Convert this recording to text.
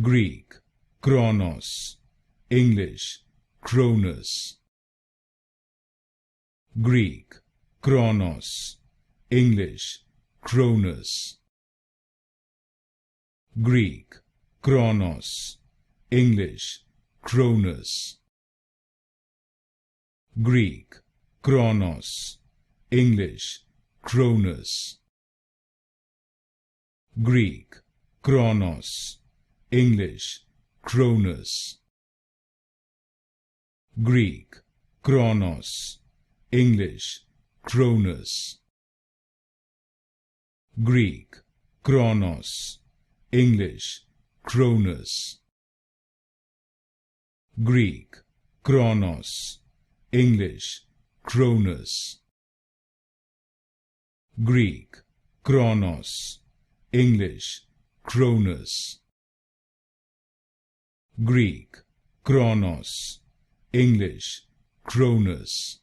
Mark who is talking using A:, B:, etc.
A: Greek, Chronos, English, Cronus. Greek, Chronos, English, Cronus. Greek, Chronos, English, Cronus. Greek, Chronos, English, Cronus. Greek, Chronos, English, Cronus. Greek, Chronos, English, Cronus. Greek, Chronos, English, Cronus. Greek, Chronos, English, Cronus. Greek, Chronos, English, Cronus. Greek, Chronos, English, Cronus.